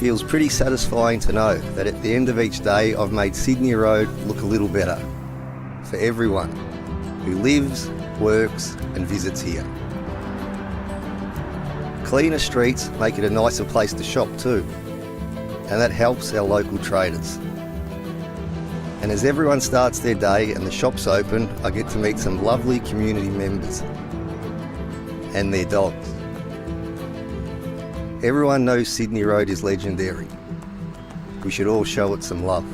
feels pretty satisfying to know that at the end of each day I've made Sydney Road look a little better for everyone who lives, works and visits here. Cleaner streets make it a nicer place to shop too, and that helps our local traders. And as everyone starts their day and the shop's open, I get to meet some lovely community members and their dogs. Everyone knows Sydney Road is legendary. We should all show it some love.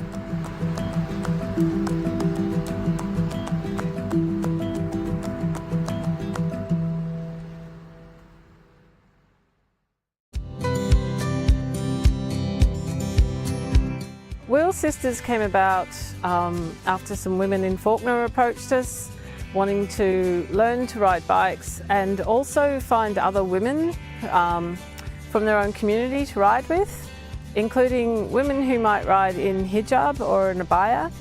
Wheel Sisters came about after some women in Fawkner approached us, wanting to learn to ride bikes and also find other women from their own community to ride with, including women who might ride in hijab or in abaya.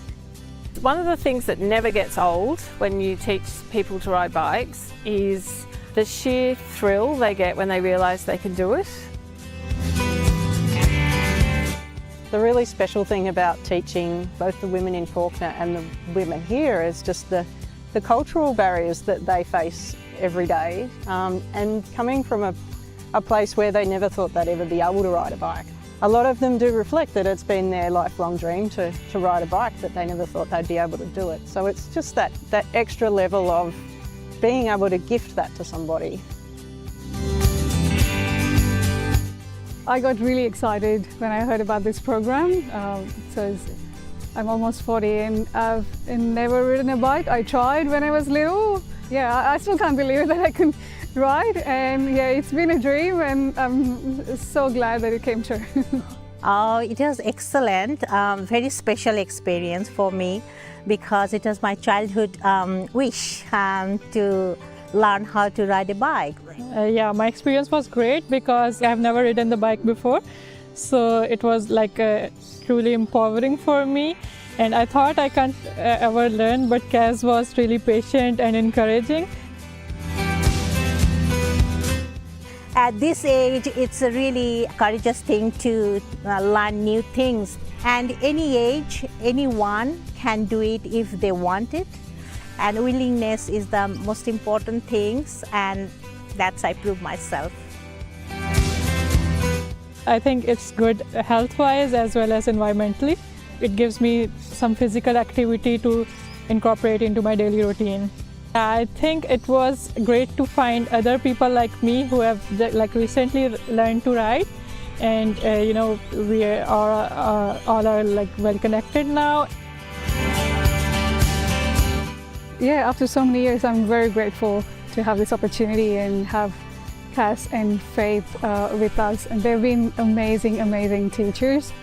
One of the things that never gets old when you teach people to ride bikes is the sheer thrill they get when they realise they can do it. The really special thing about teaching both the women in Fawkner and the women here is just the cultural barriers that they face every day, and coming from a place where they never thought they'd ever be able to ride a bike. A lot of them do reflect that it's been their lifelong dream to ride a bike, but they never thought they'd be able to do it. So it's just that extra level of being able to gift that to somebody. I got really excited when I heard about this program. So I'm almost 40 and I've never ridden a bike. I tried when I was little. Yeah, I still can't believe that I can ride, and yeah, it's been a dream and I'm so glad that it came true. It was excellent, very special experience for me because it was my childhood wish to learn how to ride a bike. Yeah, my experience was great because I've never ridden the bike before. So it was like truly empowering for me. And I thought I can't ever learn, but Kaz was really patient and encouraging. At this age, it's a really courageous thing to learn new things. And any age, anyone can do it if they want it. And willingness is the most important things, and that's I prove myself. I think it's good health-wise as well as environmentally. It gives me some physical activity to incorporate into my daily routine. I think it was great to find other people like me who have recently learned to ride, and you know, we are all well connected now. Yeah, after so many years, I'm very grateful to have this opportunity and have Cass and Faith with us. And they've been amazing, amazing teachers.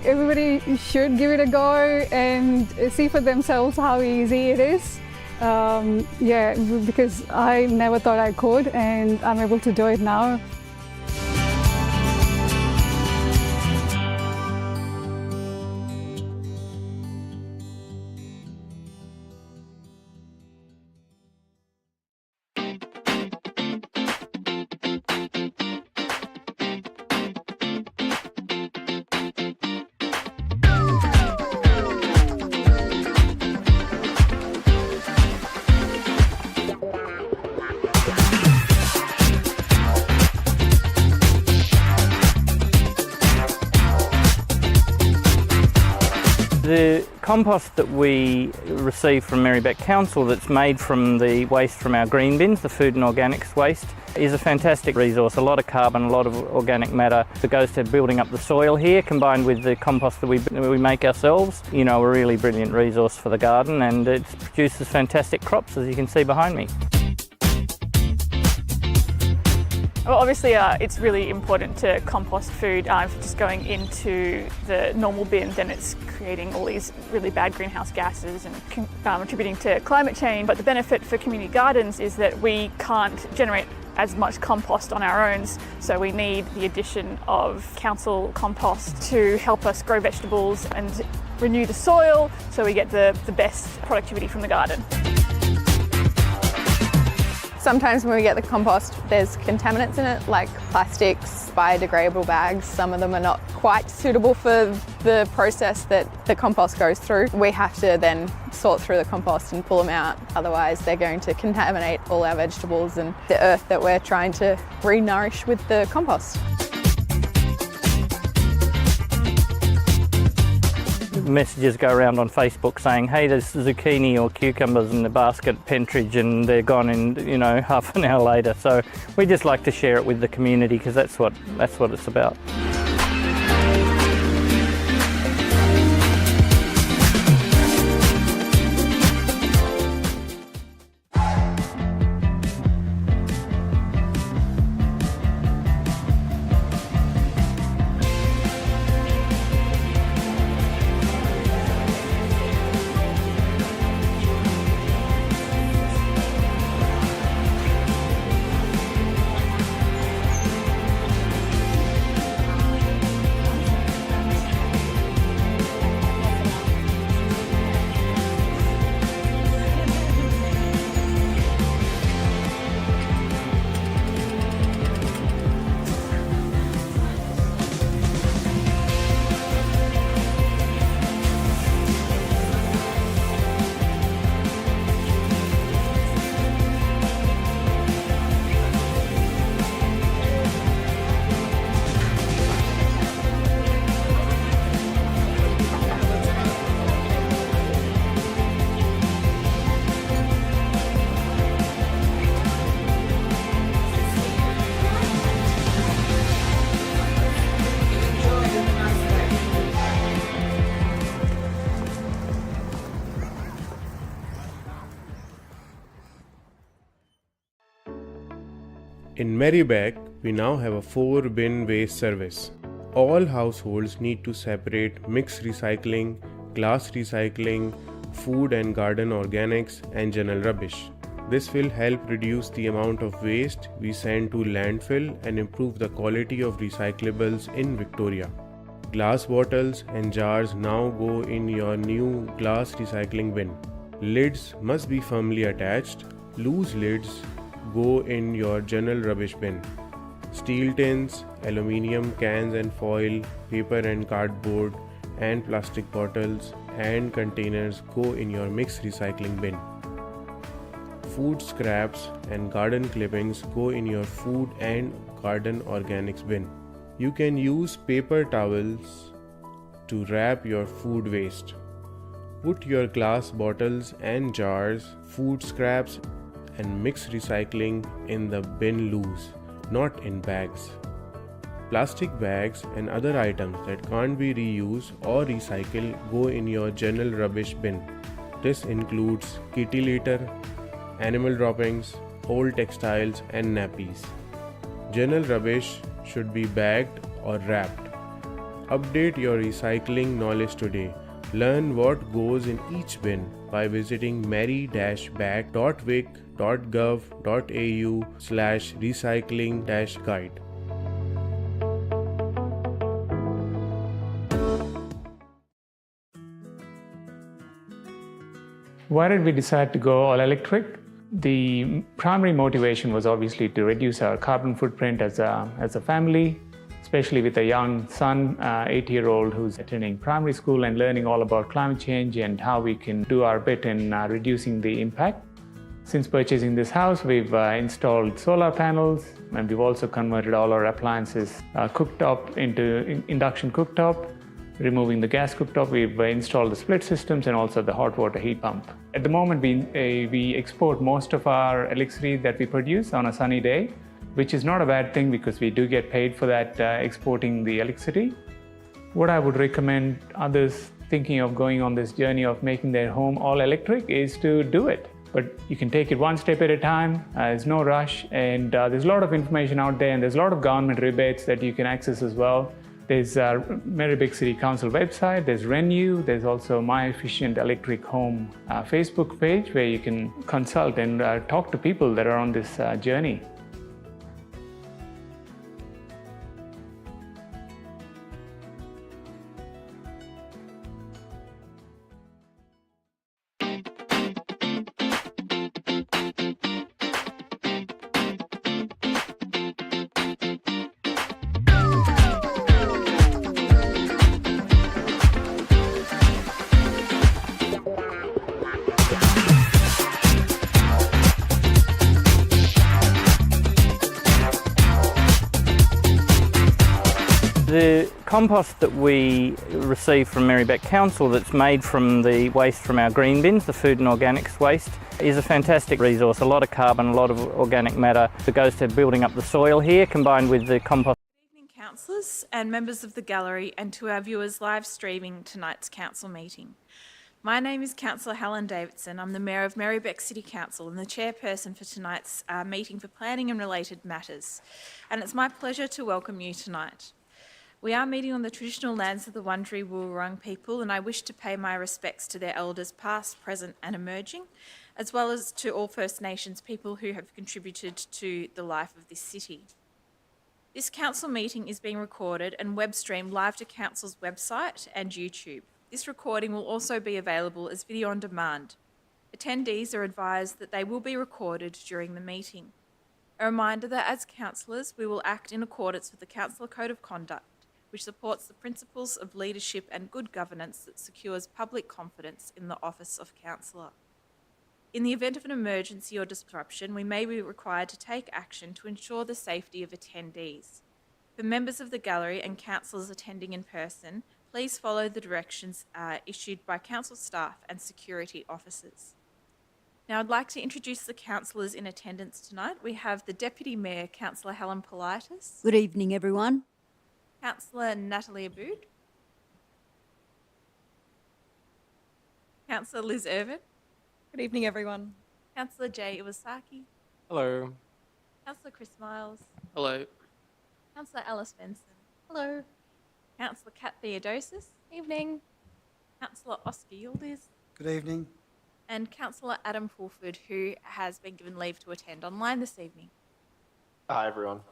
Everybody should give it a go and see for themselves how easy it is. Yeah, because I never thought I could, and I'm able to do it now. The compost that we receive from Merri-bek Council that's made from the waste from our green bins, the food and organics waste, is a fantastic resource. A lot of carbon, a lot of organic matter that goes to building up the soil here, combined with the compost that we make ourselves. You know, a really brilliant resource for the garden, and it produces fantastic crops, as you can see behind me. Well, obviously it's really important to compost food. If it's just going into the normal bin, then it's creating all these really bad greenhouse gases and contributing to climate change. But the benefit for community gardens is that we can't generate as much compost on our own, so we need the addition of council compost to help us grow vegetables and renew the soil, so we get the best productivity from the garden. Sometimes when we get the compost, there's contaminants in it, like plastics, biodegradable bags. Some of them are not quite suitable for the process that the compost goes through. We have to then sort through the compost and pull them out. Otherwise, they're going to contaminate all our vegetables and the earth that we're trying to re-nourish with the compost. Messages go around on Facebook saying, hey, there's zucchini or cucumbers in the basket at Pentridge and they're gone in, half an hour later. So we just like to share it with the community because that's what it's about. In Merri-bek, we now have a 4-bin waste service. All households need to separate mixed recycling, glass recycling, food and garden organics, and general rubbish. This will help reduce the amount of waste we send to landfill and improve the quality of recyclables in Victoria. Glass bottles and jars now go in your new glass recycling bin. Lids must be firmly attached. Loose lids go in your general rubbish bin. Steel tins, aluminium cans and foil, paper and cardboard, and plastic bottles and containers go in your mixed recycling bin. Food scraps and garden clippings go in your food and garden organics bin. You can use paper towels to wrap your food waste. Put your glass bottles and jars, food scraps and mixed recycling in the bin loose, not in bags. Plastic bags and other items that can't be reused or recycled go in your general rubbish bin. This includes kitty litter, animal droppings, old textiles and nappies. General rubbish should be bagged or wrapped. Update your recycling knowledge today. Learn what goes in each bin by visiting merri-bek.vic.gov.au/recycling-guide. Why did we decide to go all electric? The primary motivation was obviously to reduce our carbon footprint as a family, especially with a young son, 8-year-old, who's attending primary school and learning all about climate change and how we can do our bit in reducing the impact. Since purchasing this house, we've installed solar panels, and we've also converted all our appliances cooktop into induction cooktop. Removing the gas cooktop, we've installed the split systems and also the hot water heat pump. At the moment, we export most of our electricity that we produce on a sunny day, which is not a bad thing because we do get paid for that exporting the electricity. What I would recommend others thinking of going on this journey of making their home all electric is to do it. But you can take it one step at a time, there's no rush, and there's a lot of information out there, and there's a lot of government rebates that you can access as well. There's Merri-bek City Council website, there's Renew, there's also My Efficient Electric Home Facebook page where you can consult and talk to people that are on this journey. The compost that we receive from Merri-bek Council that's made from the waste from our green bins, the food and organics waste, is a fantastic resource. A lot of carbon, a lot of organic matter that goes to building up the soil here, combined with the compost. Good evening, councillors and members of the gallery, and to our viewers live streaming tonight's council meeting. My name is Councillor Helen Davidson. I'm the Mayor of Merri-bek City Council and the chairperson for tonight's meeting for planning and related matters. And it's my pleasure to welcome you tonight. We are meeting on the traditional lands of the Wurundjeri Wurrung people, and I wish to pay my respects to their elders past, present and emerging, as well as to all First Nations people who have contributed to the life of this city. This council meeting is being recorded and web streamed live to council's website and YouTube. This recording will also be available as video on demand. Attendees are advised that they will be recorded during the meeting. A reminder that as councillors, we will act in accordance with the Councillor Code of Conduct, which supports the principles of leadership and good governance that secures public confidence in the office of councillor. In the event of an emergency or disruption, we may be required to take action to ensure the safety of attendees. For members of the gallery and councillors attending in person, please follow the directions issued by council staff and security officers. Now I'd like to introduce the councillors in attendance tonight. We have the Deputy Mayor, Councillor Helen Politis. Good evening, everyone. Councillor Natalie Aboud. Councillor Liz Irvin. Good evening, everyone. Councillor Jay Iwasaki. Hello. Councillor Chris Miles. Hello. Councillor Alice Benson. Hello. Councillor Kat Theodosis. Evening. Councillor Oscar Yildiz. Good evening. And Councillor Adam Fulford, who has been given leave to attend online this evening. Hi, everyone.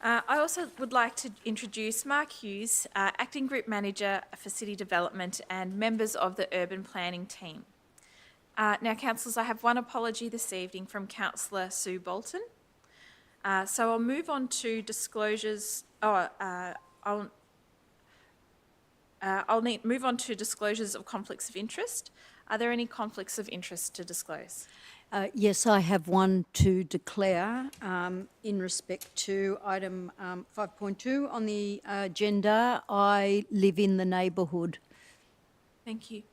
I also would like to introduce Mark Hughes, Acting Group Manager for City Development and members of the Urban Planning team. Now, councillors, I have one apology this evening from Councillor Sue Bolton. So I'll move on to disclosures. I'll move on to disclosures of conflicts of interest. Are there any conflicts of interest to disclose? Yes, I have one to declare in respect to item 5.2 on the agenda. I live in the neighbourhood. Thank you.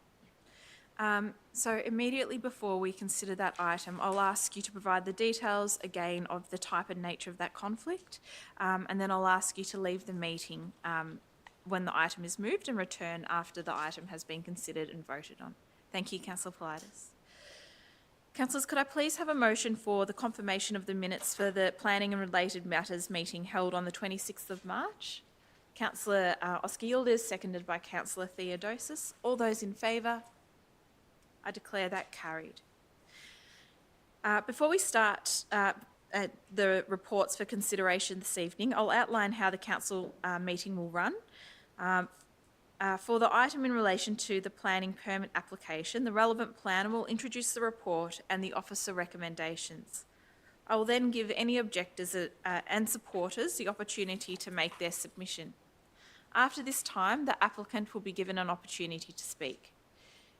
So immediately before we consider that item, I'll ask you to provide the details again of the type and nature of that conflict, and then I'll ask you to leave the meeting when the item is moved and return after the item has been considered and voted on. Thank you, Councillor Politis. Councillors, could I please have a motion for the confirmation of the minutes for the Planning and Related Matters meeting held on the 26th of March? Councillor Oscar Yildiz, seconded by Councillor Theodosis. All those in favour? I declare that carried. Before we start the reports for consideration this evening, I'll outline how the council meeting will run. For the item in relation to the planning permit application, the relevant planner will introduce the report and the officer recommendations. I will then give any objectors and supporters the opportunity to make their submission. After this time, the applicant will be given an opportunity to speak.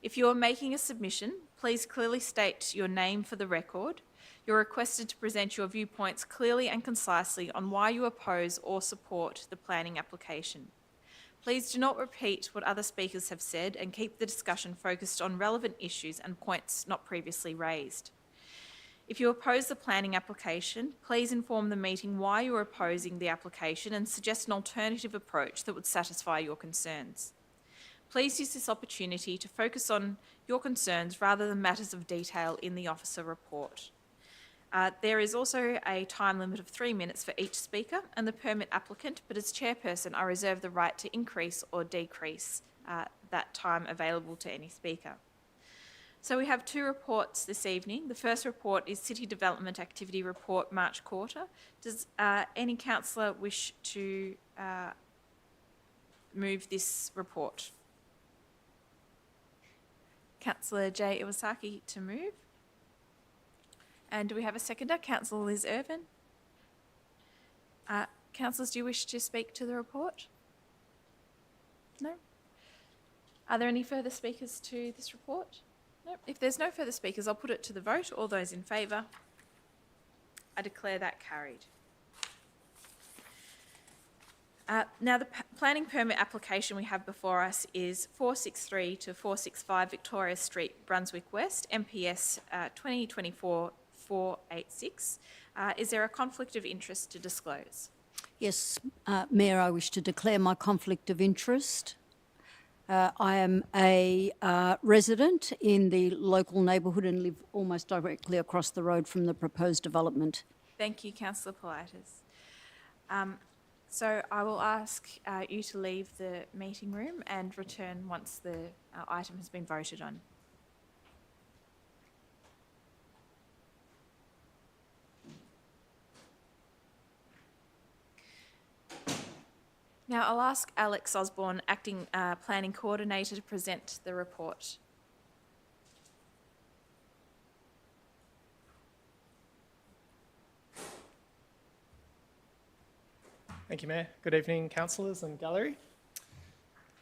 If you are making a submission, please clearly state your name for the record. You're requested to present your viewpoints clearly and concisely on why you oppose or support the planning application. Please do not repeat what other speakers have said and keep the discussion focused on relevant issues and points not previously raised. If you oppose the planning application, please inform the meeting why you are opposing the application and suggest an alternative approach that would satisfy your concerns. Please use this opportunity to focus on your concerns rather than matters of detail in the officer report. There is also a time limit of 3 minutes for each speaker and the permit applicant, but as chairperson, I reserve the right to increase or decrease that time available to any speaker. So we have 2 reports this evening. The first report is City Development Activity Report March Quarter. Does any councillor wish to move this report? Councillor Jay Iwasaki to move. And do we have a seconder? Councillor Liz Irvin. Councillors, do you wish to speak to the report? No? Are there any further speakers to this report? No. If there's no further speakers, I'll put it to the vote. All those in favour? I declare that carried. Now, the planning permit application we have before us is 463 to 465 Victoria Street, Brunswick West, MPS 2024-486. Is there a conflict of interest to disclose? Yes, Mayor, I wish to declare my conflict of interest. I am a resident in the local neighbourhood and live almost directly across the road from the proposed development. Thank you, Councillor Politis. So I will ask you to leave the meeting room and return once the item has been voted on. Now I'll ask Alex Osborne, Acting Planning Coordinator, to present the report. Thank you, Mayor. Good evening, councillors and gallery.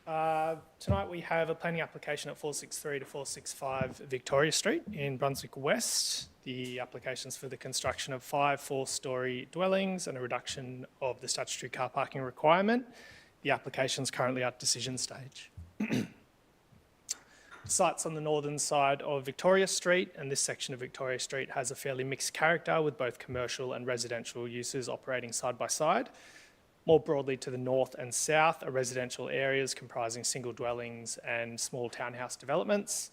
Tonight we have a planning application at 463 to 465 Victoria Street in Brunswick West. The application's for the construction of 5 4-storey dwellings and a reduction of the statutory car parking requirement. The application's currently at decision stage. The site's on the northern side of Victoria Street, and this section of Victoria Street has a fairly mixed character with both commercial and residential uses operating side by side. More broadly to the north and south are residential areas comprising single dwellings and small townhouse developments.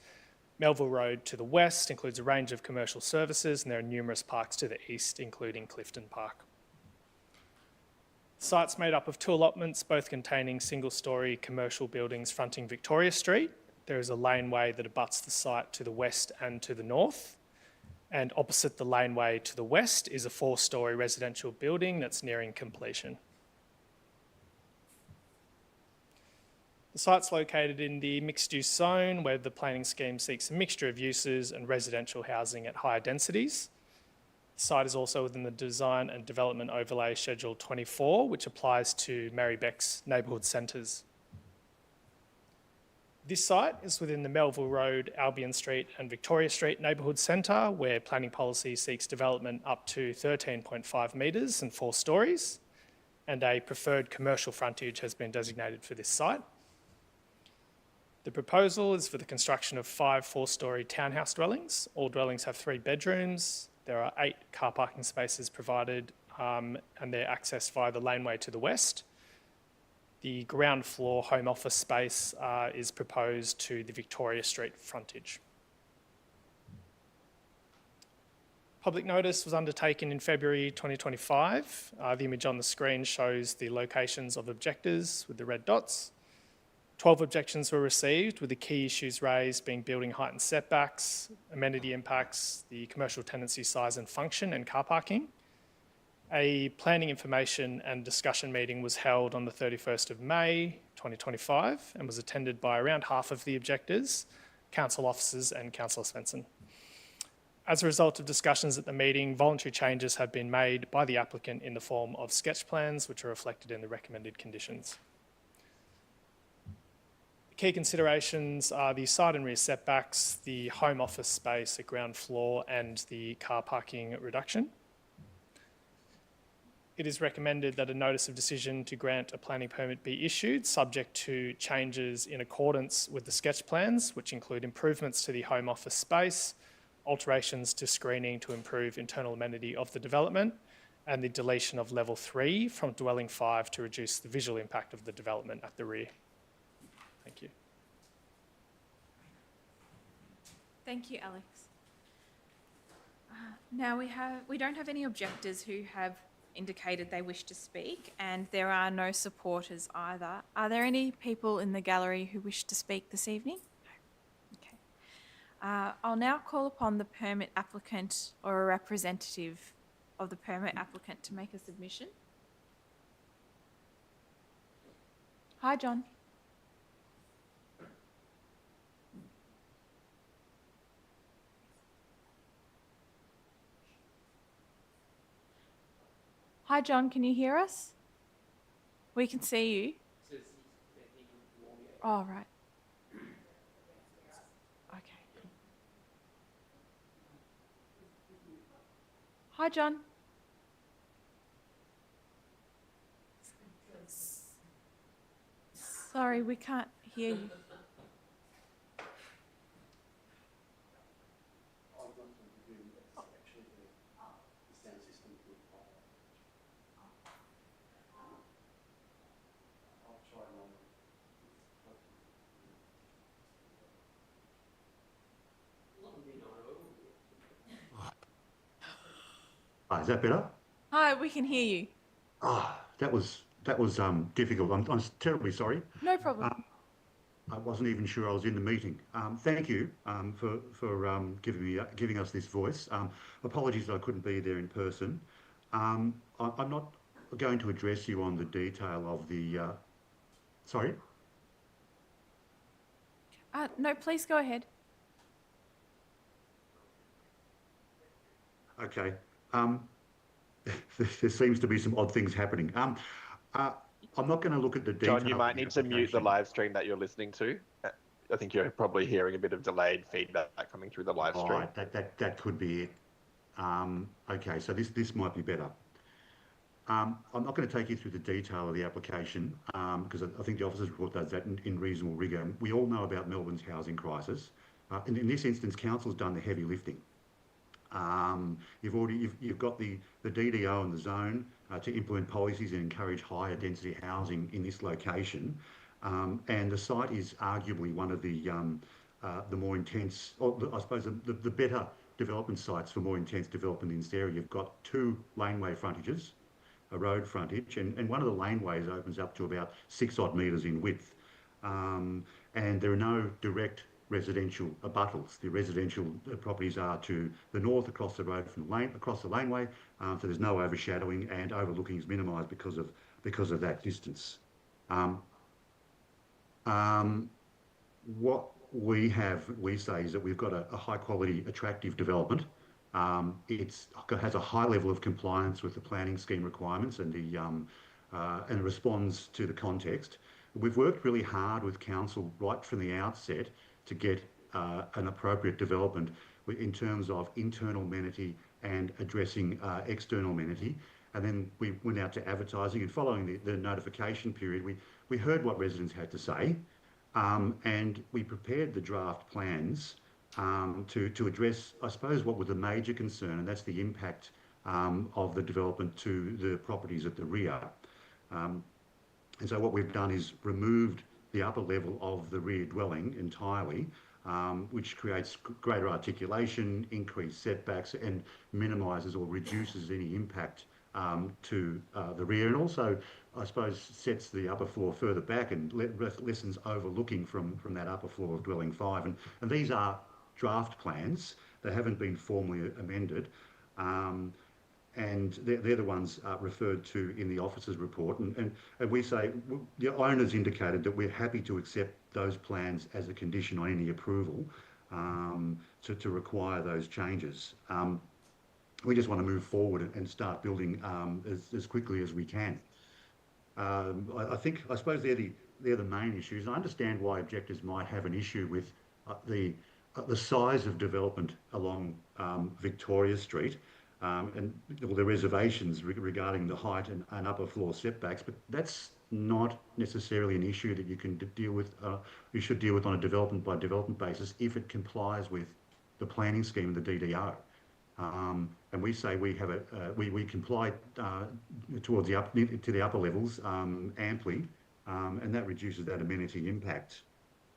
Melville Road to the west includes a range of commercial services, and there are numerous parks to the east, including Clifton Park. The site's made up of 2 allotments, both containing single-storey commercial buildings fronting Victoria Street. There is a laneway that abuts the site to the west and to the north. And opposite the laneway to the west is a 4-storey residential building that's nearing completion. The site's located in the mixed-use zone, where the planning scheme seeks a mixture of uses and residential housing at higher densities. The site is also within the Design and Development Overlay Schedule 24, which applies to Merri-bek's neighbourhood centres. This site is within the Melville Road, Albion Street and Victoria Street neighbourhood centre, where planning policy seeks development up to 13.5 metres and 4 storeys, and a preferred commercial frontage has been designated for this site. The proposal is for the construction of 5 4-storey townhouse dwellings. All dwellings have 3 bedrooms. There are 8 car parking spaces provided, and they're accessed via the laneway to the west. The ground floor home office space is proposed to the Victoria Street frontage. Public notice was undertaken in February 2025. The image on the screen shows the locations of objectors with the red dots. 12 objections were received, with the key issues raised being building height and setbacks, amenity impacts, the commercial tenancy size and function, and car parking. A planning information and discussion meeting was held on the 31st of May 2025 and was attended by around half of the objectors, council officers and Councillor Svensson. As a result of discussions at the meeting, voluntary changes have been made by the applicant in the form of sketch plans, which are reflected in the recommended conditions. Key considerations are the side and rear setbacks, the home office space at ground floor and the car parking reduction. It is recommended that a notice of decision to grant a planning permit be issued, subject to changes in accordance with the sketch plans, which include improvements to the home office space, alterations to screening to improve internal amenity of the development, and the deletion of level 3 from dwelling 5 to reduce the visual impact of the development at the rear. Thank you. Thank you, Alex. Now we don't have any objectors who have indicated they wish to speak, and there are no supporters either. Are there any people in the gallery who wish to speak this evening? No. Okay. I'll now call upon the permit applicant or a representative of the permit applicant to make a submission. Hi, John. Hi, John, can you hear us? We can see you. Oh, right. Okay. Hi, John. Sorry, we can't hear you. Is that better? Hi, we can hear you. That was difficult. I'm terribly sorry. No problem. I wasn't even sure I was in the meeting. Thank you for giving us this voice. Apologies that I couldn't be there in person. I'm not going to address you on the detail of the. Sorry. No, please go ahead. Okay. There seems to be some odd things happening. I'm not going to look at the detail. John, you might need to mute the live stream that you're listening to. I think you're probably hearing a bit of delayed feedback coming through the live stream. Right, that could be it. Okay, so this might be better. I'm not going to take you through the detail of the application because I think the officers report does that in reasonable rigour. We all know about Melbourne's housing crisis. In this instance, council's done the heavy lifting. You've got the DDO and the zone to implement policies and encourage higher density housing in this location, and the site is arguably one of the more intense, or I suppose the better development sites for more intense development in this area. You've got 2 laneway frontages, a road frontage, and one of the laneways opens up to about 6 odd metres in width, and there are no direct residential abuttals. The residential properties are to the north across the road from across the laneway, so there's no overshadowing, and overlooking is minimised because of that distance. What we say is that we've got a high quality, attractive development. It has a high level of compliance with the planning scheme requirements and responds to the context. We've worked really hard with council right from the outset to get an appropriate development in terms of internal amenity and addressing external amenity. And then we went out to advertising, and following the notification period, we heard what residents had to say, and we prepared the draft plans to address, I suppose, what was the major concern, and that's the impact of the development to the properties at the rear. And so what we've done is removed the upper level of the rear dwelling entirely, which creates greater articulation, increased setbacks, and minimises or reduces any impact to the rear, and also, I suppose, sets the upper floor further back and lessens overlooking from that upper floor of dwelling 5. And these are draft plans. They haven't been formally amended. And they're the ones referred to in the officer's report. And we say, the owners indicated that we're happy to accept those plans as a condition on any approval to require those changes. We just want to move forward and start building as quickly as we can. I suppose they're the main issues. I understand why objectors might have an issue with the size of development along Victoria Street. And the reservations regarding the height and upper floor setbacks, but that's not necessarily an issue that you can deal with. You should deal with on a development by development basis if it complies with the planning scheme and the DDO. And we say we have we comply towards to the upper levels amply, and that reduces that amenity impact.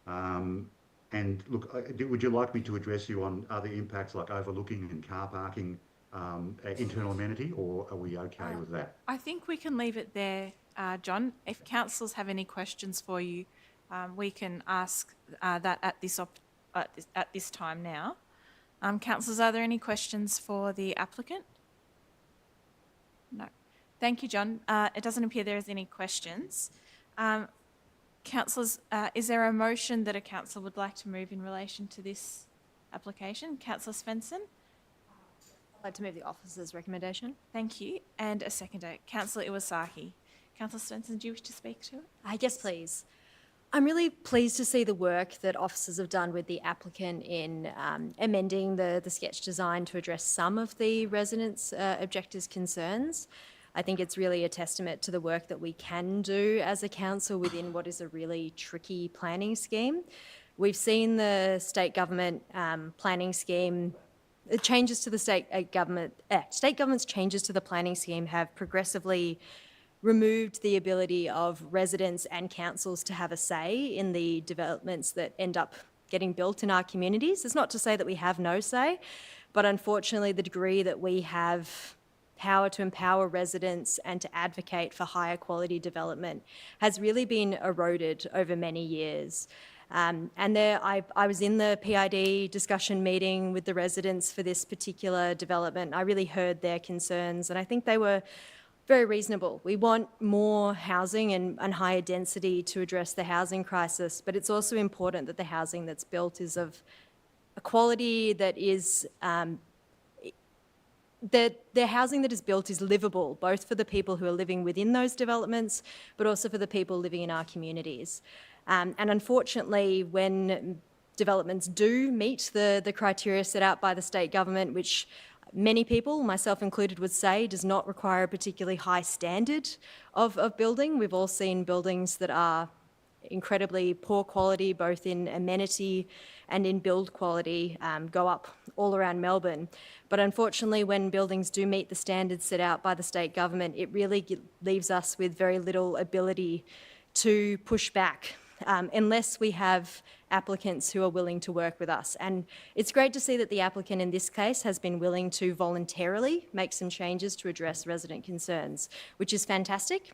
And look, would you like me to address you on other impacts like overlooking and car parking? Internal amenity, or are we okay with that? I think we can leave it there, John. If councillors have any questions for you, we can ask that at this time now. Councillors, are there any questions for the applicant? No. Thank you, John. It doesn't appear there is any questions. Councillors, is there a motion that a councillor would like to move in relation to this application? Councillor Svensson? I'd like to move the officer's recommendation. Thank you. And a seconder, Councillor Iwasaki. Councillor Svensson, do you wish to speak to it? Yes, please. I'm really pleased to see the work that officers have done with the applicant in amending the sketch design to address some of the residents' objectors' concerns. I think it's really a testament to the work that we can do as a council within what is a really tricky planning scheme. We've seen the state government planning scheme changes to the state government's changes to the planning scheme have progressively removed the ability of residents and councils to have a say in the developments that end up getting built in our communities. It's not to say that we have no say, but unfortunately the degree that we have power to empower residents and to advocate for higher quality development has really been eroded over many years. I was in the PID discussion meeting with the residents for this particular development. I really heard their concerns, and I think they were very reasonable. We want more housing and higher density to address the housing crisis, but it's also important that the housing that's built is of a quality that is that the housing that is built is livable, both for the people who are living within those developments, but also for the people living in our communities. And unfortunately, when developments do meet the criteria set out by the state government, which many people, myself included, would say does not require a particularly high standard of building. We've all seen buildings that are incredibly poor quality, both in amenity and in build quality, go up all around Melbourne. But unfortunately, when buildings do meet the standards set out by the state government, it really leaves us with very little ability to push back unless we have applicants who are willing to work with us. And it's great to see that the applicant in this case has been willing to voluntarily make some changes to address resident concerns, which is fantastic.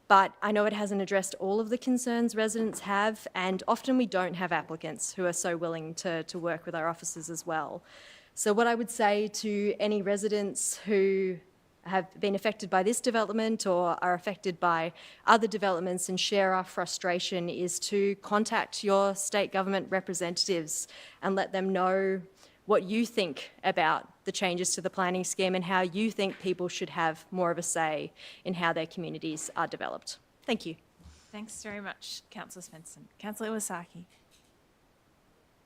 But I know it hasn't addressed all of the concerns residents have, and often we don't have applicants who are so willing to work with our officers as well. So what I would say to any residents who have been affected by this development or are affected by other developments and share our frustration is to contact your state government representatives and let them know what you think about the changes to the planning scheme and how you think people should have more of a say in how their communities are developed. Thank you. Thanks very much, Councillor Svensson. Councillor Iwasaki.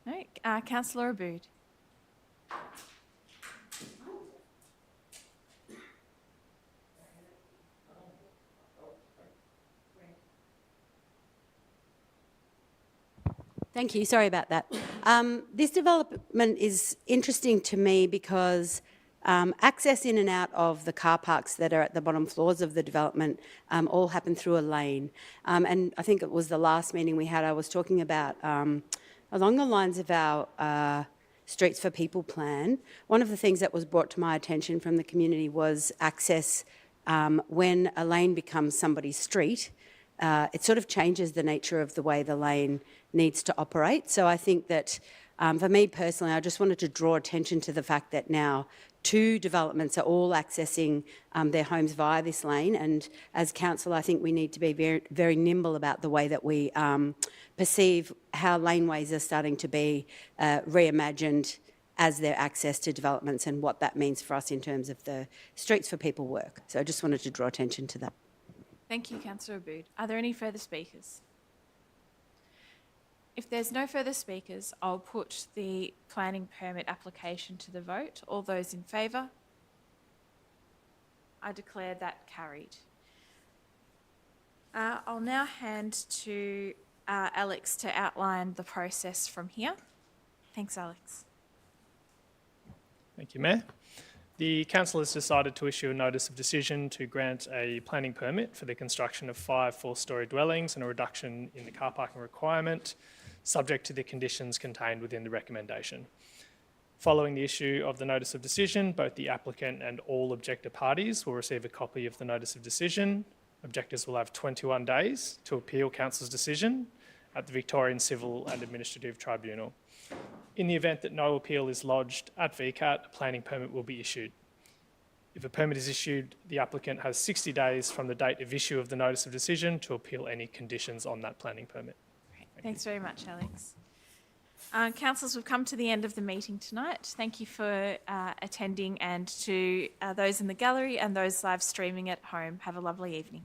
No, Councillor Abood. Thank you. Sorry about that. This development is interesting to me because access in and out of the car parks that are at the bottom floors of the development all happen through a lane. And I think it was the last meeting we had, I was talking about along the lines of our Streets for People plan. One of the things that was brought to my attention from the community was access when a lane becomes somebody's street. It sort of changes the nature of the way the lane needs to operate. So I think that for me personally, I just wanted to draw attention to the fact that now 2 developments are all accessing their homes via this lane. And as council, I think we need to be very, very nimble about the way that we perceive how laneways are starting to be reimagined as their access to developments and what that means for us in terms of the Streets for People work. So I just wanted to draw attention to that. Thank you, Councillor Abood. Are there any further speakers? If there's no further speakers, I'll put the planning permit application to the vote. All those in favour? I declare that carried. I'll now hand to Alex to outline the process from here. Thanks, Alex. Thank you, Mayor. The Council has decided to issue a notice of decision to grant a planning permit for the construction of 5 4-storey dwellings and a reduction in the car parking requirement, subject to the conditions contained within the recommendation. Following the issue of the notice of decision, both the applicant and all objector parties will receive a copy of the notice of decision. Objectors will have 21 days to appeal Council's decision at the Victorian Civil and Administrative Tribunal. In the event that no appeal is lodged at VCAT, a planning permit will be issued. If a permit is issued, the applicant has 60 days from the date of issue of the notice of decision to appeal any conditions on that planning permit. Thanks very much, Alex. Councillors, we've come to the end of the meeting tonight. Thank you for attending, and to those in the gallery and those live streaming at home, have a lovely evening.